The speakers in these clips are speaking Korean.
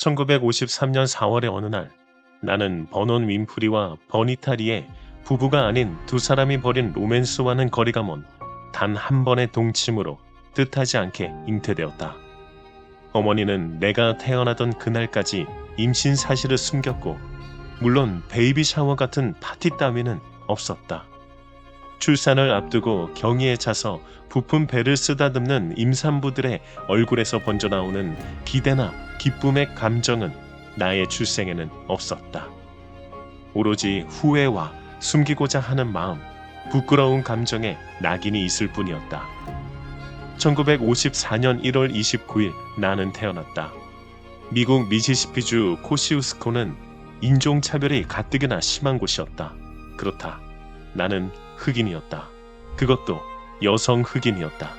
1953년 4월의 어느 날, 나는 버논 윈프리와 버니타 리의 부부가 아닌 두 사람이 벌인 로맨스와는 거리가 먼 단 한 번의 동침으로 뜻하지 않게 잉태되었다. 어머니는 내가 태어나던 그날까지 임신 사실을 숨겼고, 물론 베이비 샤워 같은 파티 따위는 없었다. 출산을 앞두고 경의에 차서 부푼 배를 쓰다듬는 임산부들의 얼굴에서 번져나오는 기대나 기쁨의 감정은 나의 출생에는 없었다. 오로지 후회와 숨기고자 하는 마음, 부끄러운 감정에 낙인이 있을 뿐이었다. 1954년 1월 29일 나는 태어났다. 미국 미시시피주 코시우스코는 인종차별이 가뜩이나 심한 곳이었다. 그렇다. 나는 흑인이었다. 그것도 여성 흑인이었다.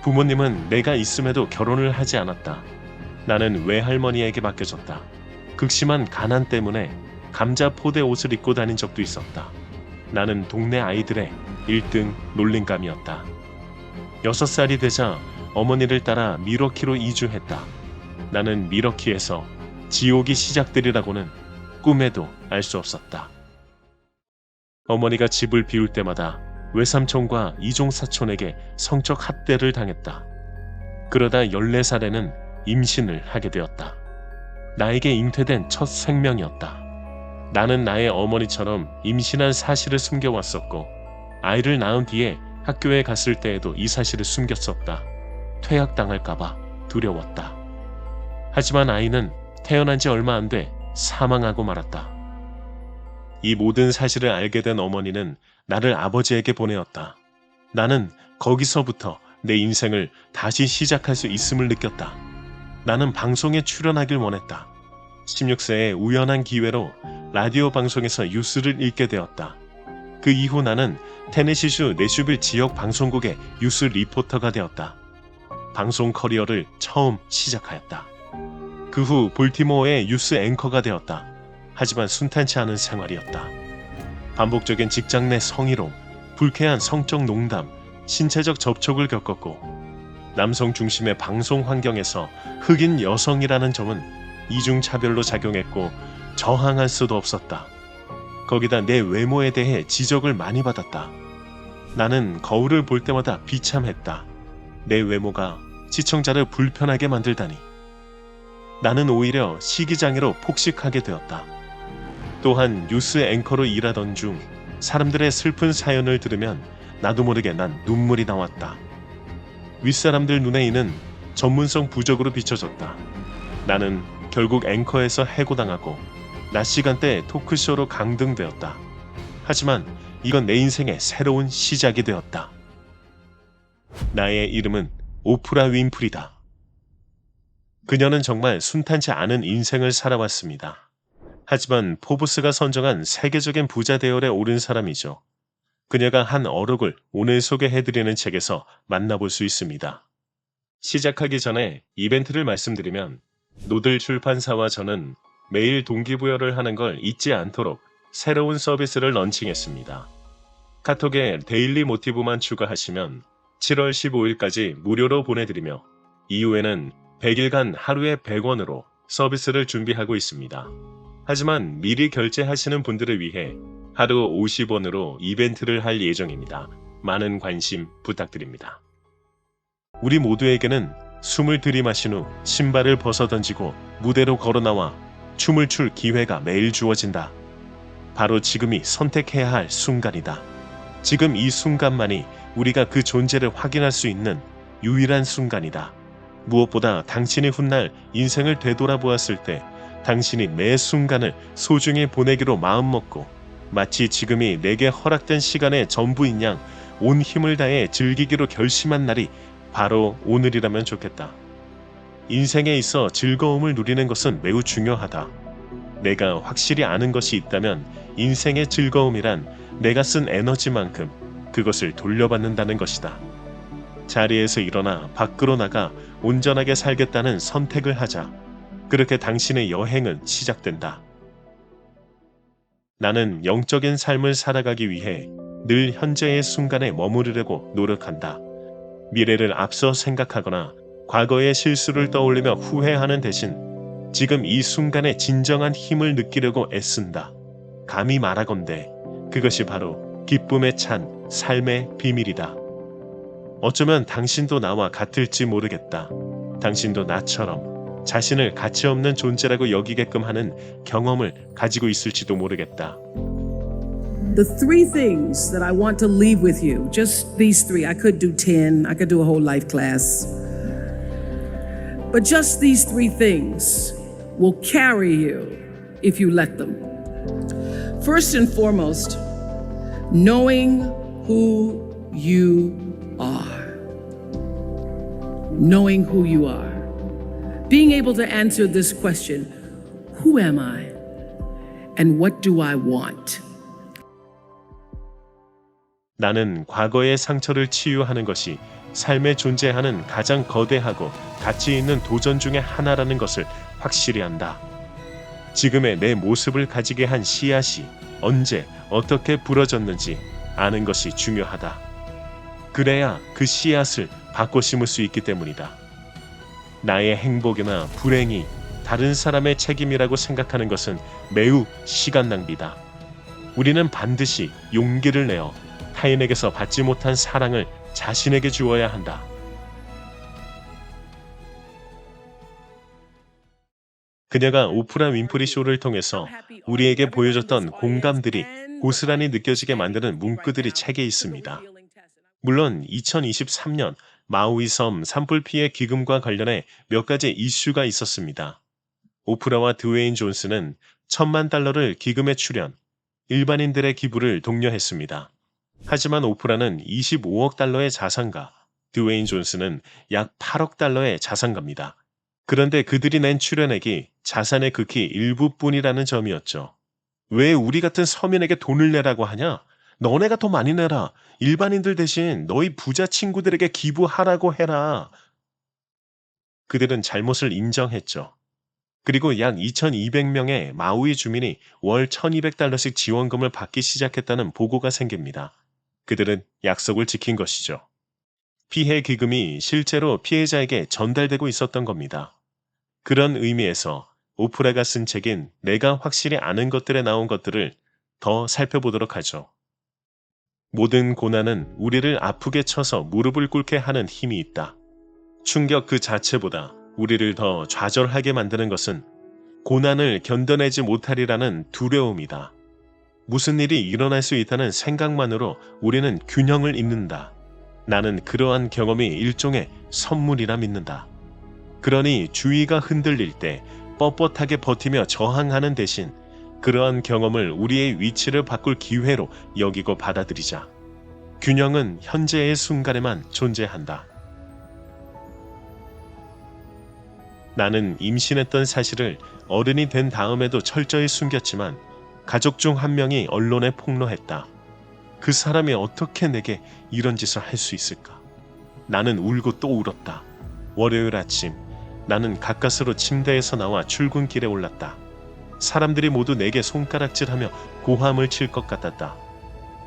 부모님은 내가 있음에도 결혼을 하지 않았다. 나는 외할머니에게 맡겨졌다. 극심한 가난 때문에 감자 포대 옷을 입고 다닌 적도 있었다. 나는 동네 아이들의 1등 놀림감이었다. 6살이 되자 어머니를 따라 미러키로 이주했다. 나는 미러키에서 지옥이 시작되리라고는 꿈에도 알 수 없었다. 어머니가 집을 비울 때마다 외삼촌과 이종사촌에게 성적 학대를 당했다. 그러다 14살에는 임신을 하게 되었다. 나에게 잉태된 첫 생명이었다. 나는 나의 어머니처럼 임신한 사실을 숨겨왔었고, 아이를 낳은 뒤에 학교에 갔을 때에도 이 사실을 숨겼었다. 퇴학당할까봐 두려웠다. 하지만 아이는 태어난 지 얼마 안 돼 사망하고 말았다. 이 모든 사실을 알게 된 어머니는 나를 아버지에게 보내었다. 나는 거기서부터 내 인생을 다시 시작할 수 있음을 느꼈다. 나는 방송에 출연하길 원했다. 16세에 우연한 기회로 라디오 방송에서 뉴스를 읽게 되었다. 그 이후 나는 테네시주 내슈빌 지역 방송국의 뉴스 리포터가 되었다. 방송 커리어를 처음 시작하였다. 그 후 볼티모어의 뉴스 앵커가 되었다. 하지만 순탄치 않은 생활이었다. 반복적인 직장 내 성희롱, 불쾌한 성적 농담, 신체적 접촉을 겪었고, 남성 중심의 방송 환경에서 흑인 여성이라는 점은 이중차별로 작용했고 저항할 수도 없었다. 거기다 내 외모에 대해 지적을 많이 받았다. 나는 거울을 볼 때마다 비참했다. 내 외모가 시청자를 불편하게 만들다니. 나는 오히려 시기장애로 폭식하게 되었다. 또한 뉴스 앵커로 일하던 중 사람들의 슬픈 사연을 들으면 나도 모르게 난 눈물이 나왔다. 윗사람들 눈에 이는 전문성 부족으로 비춰졌다. 나는 결국 앵커에서 해고당하고 낮 시간대 토크쇼로 강등되었다. 하지만 이건 내 인생의 새로운 시작이 되었다. 나의 이름은 오프라 윈프리다. 그녀는 정말 순탄치 않은 인생을 살아왔습니다. 하지만 포브스가 선정한 세계적인 부자 대열에 오른 사람이죠. 그녀가 한 어록을 오늘 소개해드리는 책에서 만나볼 수 있습니다. 시작하기 전에 이벤트를 말씀드리면, 노들 출판사와 저는 매일 동기부여를 하는 걸 잊지 않도록 새로운 서비스를 런칭했습니다. 카톡에 데일리 모티브만 추가하시면 7월 15일까지 무료로 보내드리며, 이후에는 100일간 하루에 100원으로 서비스를 준비하고 있습니다. 하지만 미리 결제하시는 분들을 위해 하루 50원으로 이벤트를 할 예정입니다. 많은 관심 부탁드립니다. 우리 모두에게는 숨을 들이마신 후 신발을 벗어던지고 무대로 걸어나와 춤을 출 기회가 매일 주어진다. 바로 지금이 선택해야 할 순간이다. 지금 이 순간만이 우리가 그 존재를 확인할 수 있는 유일한 순간이다. 무엇보다 당신이 훗날 인생을 되돌아보았을 때 당신이 매 순간을 소중히 보내기로 마음먹고, 마치 지금이 내게 허락된 시간의 전부인 양 온 힘을 다해 즐기기로 결심한 날이 바로 오늘이라면 좋겠다. 인생에 있어 즐거움을 누리는 것은 매우 중요하다. 내가 확실히 아는 것이 있다면 인생의 즐거움이란 내가 쓴 에너지만큼 그것을 돌려받는다는 것이다. 자리에서 일어나 밖으로 나가 온전하게 살겠다는 선택을 하자. 그렇게 당신의 여행은 시작된다. 나는 영적인 삶을 살아가기 위해 늘 현재의 순간에 머무르려고 노력한다. 미래를 앞서 생각하거나 과거의 실수를 떠올리며 후회하는 대신 지금 이 순간의 진정한 힘을 느끼려고 애쓴다. 감히 말하건대 그것이 바로 기쁨에 찬 삶의 비밀이다. 어쩌면 당신도 나와 같을지 모르겠다. 당신도 나처럼 자신을 가치없는 존재라고 여기게끔 하는 경험을 가지고 있을지도 모르겠다. The three things that I want to leave with you, just these three. I could do 10, I could do a whole life class. But just these three things will carry you if you let them. First and foremost, knowing who you are. Knowing who you are. Being able to answer this question, who am I and what do I want? 나는 과거의 상처를 치유하는 것이 삶에 존재하는 가장 거대하고 가치 있는 도전 중의 하나라는 것을 확실히 한다. 지금의 내 모습을 가지게 한 씨앗이 언제 어떻게 부러졌는지 아는 것이 중요하다. 그래야 그 씨앗을 바꿔 심을 수 있기 때문이다. 나의 행복이나 불행이 다른 사람의 책임이라고 생각하는 것은 매우 시간 낭비다. 우리는 반드시 용기를 내어 타인에게서 받지 못한 사랑을 자신에게 주어야 한다. 그녀가 오프라 윈프리 쇼를 통해서 우리에게 보여줬던 공감들이 고스란히 느껴지게 만드는 문구들이 책에 있습니다. 물론 2023년 마우이 섬 산불 피해 기금과 관련해 몇 가지 이슈가 있었습니다. 오프라와 드웨인 존슨은 $10,000,000를 기금에 출연, 일반인들의 기부를 독려했습니다. 하지만 오프라는 $25억 자산가, 드웨인 존슨은 약 $8억 자산가입니다. 그런데 그들이 낸 출연액이 자산의 극히 일부뿐이라는 점이었죠. 왜 우리 같은 서민에게 돈을 내라고 하냐? 너네가 더 많이 내라. 일반인들 대신 너희 부자 친구들에게 기부하라고 해라. 그들은 잘못을 인정했죠. 그리고 약 2,200명의 마우이 주민이 월 $1,200씩 지원금을 받기 시작했다는 보고가 생깁니다. 그들은 약속을 지킨 것이죠. 피해 기금이 실제로 피해자에게 전달되고 있었던 겁니다. 그런 의미에서 오프라가 쓴 책인 내가 확실히 아는 것들에 나온 것들을 더 살펴보도록 하죠. 모든 고난은 우리를 아프게 쳐서 무릎을 꿇게 하는 힘이 있다. 충격 그 자체보다 우리를 더 좌절하게 만드는 것은 고난을 견뎌내지 못하리라는 두려움이다. 무슨 일이 일어날 수 있다는 생각만으로 우리는 균형을 잃는다. 나는 그러한 경험이 일종의 선물이라 믿는다. 그러니 주위가 흔들릴 때 뻣뻣하게 버티며 저항하는 대신 그러한 경험을 우리의 위치를 바꿀 기회로 여기고 받아들이자. 균형은 현재의 순간에만 존재한다. 나는 임신했던 사실을 어른이 된 다음에도 철저히 숨겼지만 가족 중 한 명이 언론에 폭로했다. 그 사람이 어떻게 내게 이런 짓을 할 수 있을까? 나는 울고 또 울었다. 월요일 아침 나는 가까스로 침대에서 나와 출근길에 올랐다. 사람들이 모두 내게 손가락질하며 고함을 칠 것 같았다.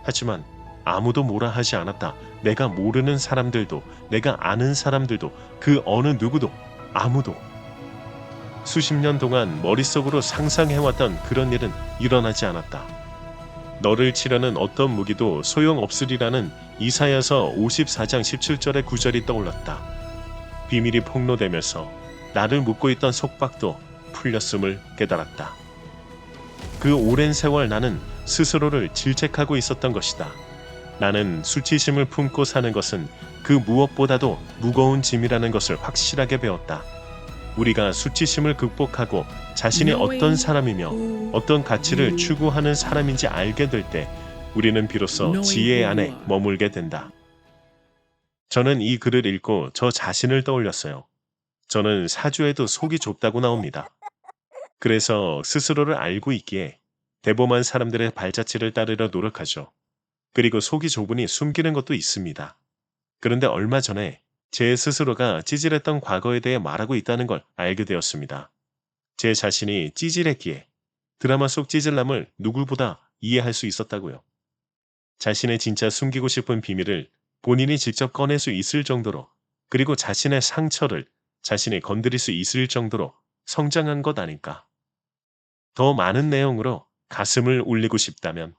하지만 아무도 뭐라 하지 않았다. 내가 모르는 사람들도 내가 아는 사람들도 그 어느 누구도 아무도. 수십 년 동안 머릿속으로 상상해왔던 그런 일은 일어나지 않았다. 너를 치려는 어떤 무기도 소용없으리라는 이사야서 54장 17절의 구절이 떠올랐다. 비밀이 폭로되면서 나를 묶고 있던 속박도 풀렸음을 깨달았다. 그 오랜 세월 나는 스스로를 질책하고 있었던 것이다. 나는 수치심을 품고 사는 것은 그 무엇보다도 무거운 짐이라는 것을 확실하게 배웠다. 우리가 수치심을 극복하고 자신이 어떤 사람이며 어떤 가치를 추구하는 사람인지 알게 될 때 우리는 비로소 지혜 안에 머물게 된다. 저는 이 글을 읽고 저 자신을 떠올렸어요. 저는 사주에도 속이 좁다고 나옵니다. 그래서 스스로를 알고 있기에 대범한 사람들의 발자취를 따르려 노력하죠. 그리고 속이 좁으니 숨기는 것도 있습니다. 그런데 얼마 전에 제 스스로가 찌질했던 과거에 대해 말하고 있다는 걸 알게 되었습니다. 제 자신이 찌질했기에 드라마 속 찌질남을 누구보다 이해할 수 있었다고요. 자신의 진짜 숨기고 싶은 비밀을 본인이 직접 꺼낼 수 있을 정도로, 그리고 자신의 상처를 자신이 건드릴 수 있을 정도로 성장한 것 아닐까. 더 많은 내용으로 가슴을 울리고 싶다면